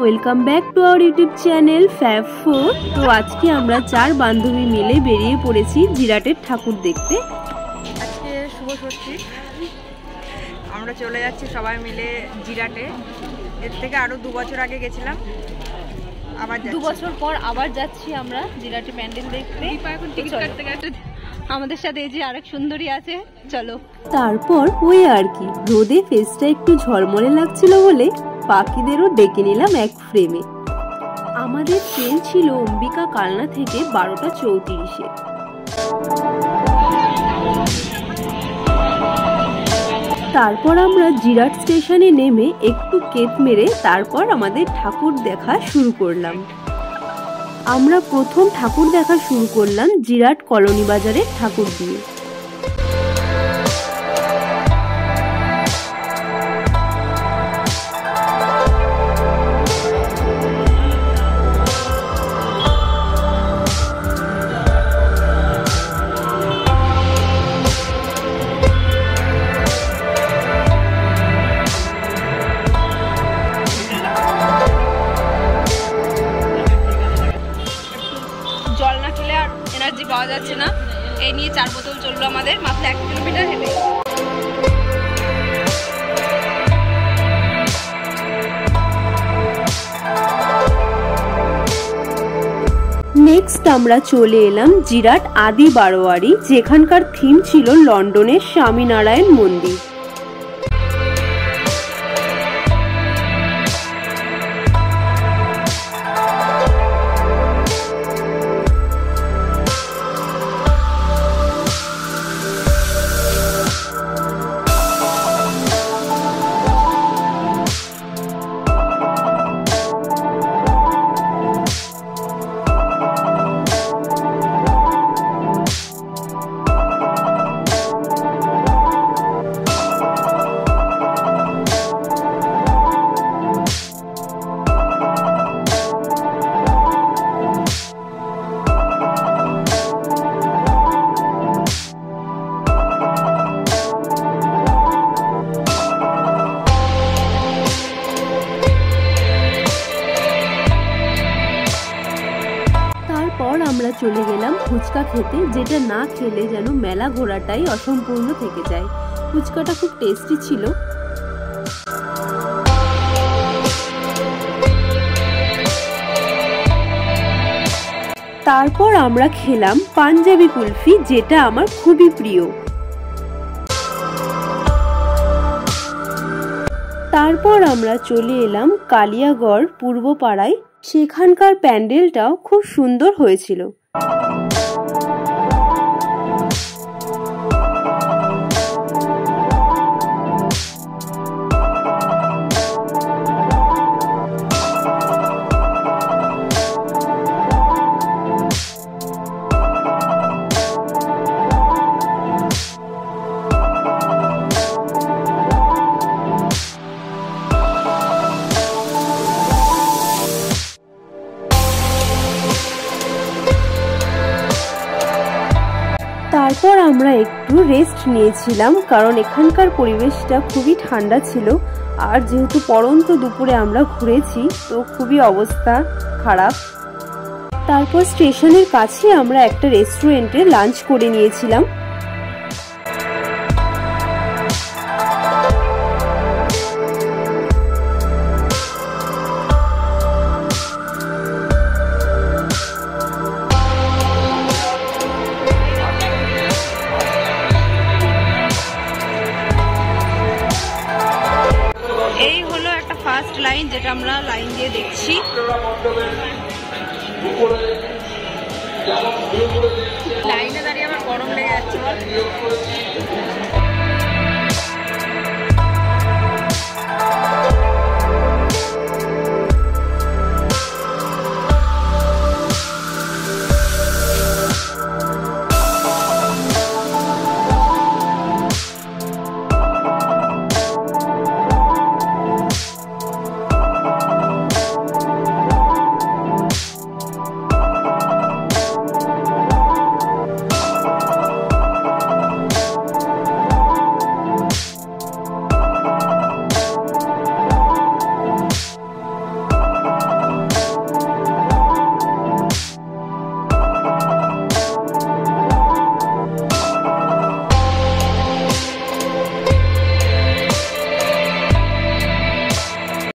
Welcome back to our YouTube channel Fab Four. তো আজকে আমরা 4 বান্ধবী মিলে বেরিয়ে পড়েছি জিরাটের ঠাকুর দেখতে। আজকে শুভ ষষ্ঠী, আমরা চলে যাচ্ছি সবাই মিলে জিরাটে। এর থেকে আরো 2 বছর আগে গেছিলাম, আবার 2 বছর পর আবার যাচ্ছি আমরা জিরাটে প্যান্ডেল দেখতে। এখন টিকিট কাটতে কাটতে আমাদের সাথে এই যে আরেক সুন্দরী আছে, চলো। তারপর ওই আর কি, রোদে ফেসটা একটু ঝলমলে লাগছিল বলে পাখিদেরও ডেকে নিলাম এক ফ্রেমে। আমাদের ট্রেন ছিল অম্বিকা কালনা থেকে 12টা 34-এ। তারপর আমরা জিরাট স্টেশনে নেমে একটু কেপ মেরে তারপর আমাদের ঠাকুর দেখা শুরু করলাম। আমরা প্রথম ঠাকুর দেখা শুরু করলাম জিরাট কলোনি বাজারের ঠাকুর দিয়ে। জল না খেলে আর এনার্জি পাওয়া যাচ্ছে না, এই নিয়ে 4 বোতল চললো আমাদের মাত্র 1 কিলোমিটার হেঁটে। নেক্সট আমরা চলে এলাম জিরাট আদি বারোয়ারি, যেখানকার থিম ছিল লন্ডনের স্বামীনারায়ণ মন্দির। আমরা চলে গেলাম ফুচকা খেতে, যেটা না খেলে যেন মেলা ঘোরাটাই অসম্পূর্ণ থেকে যায়। ফুচকাটা খুব টেস্টি ছিল। তারপর আমরা খেলাম পাঞ্জাবি কুলফি, যেটা আমার খুবই প্রিয়। তারপর আমরা চলে এলাম কালিয়াগড় পূর্বপাড়ায়, সেখানকার প্যান্ডেলটাও খুব সুন্দর হয়েছিল। তারপর আমরা একটু রেস্ট নিয়েছিলাম, কারণ এখানকার পরিবেশটা খুবই ঠান্ডা ছিল, আর যেহেতু পড়ন্ত দুপুরে আমরা ঘুরেছি তো খুবই অবস্থা খারাপ। তারপর স্টেশনের কাছে আমরা একটা রেস্টুরেন্টে লাঞ্চ করে নিয়েছিলাম। এই হলো একটা ফার্স্ট লাইন, যেটা আমরা লাইন দিয়ে দেখছি। লাইনে দাঁড়িয়ে আমার গরম লেগে যাচ্ছে।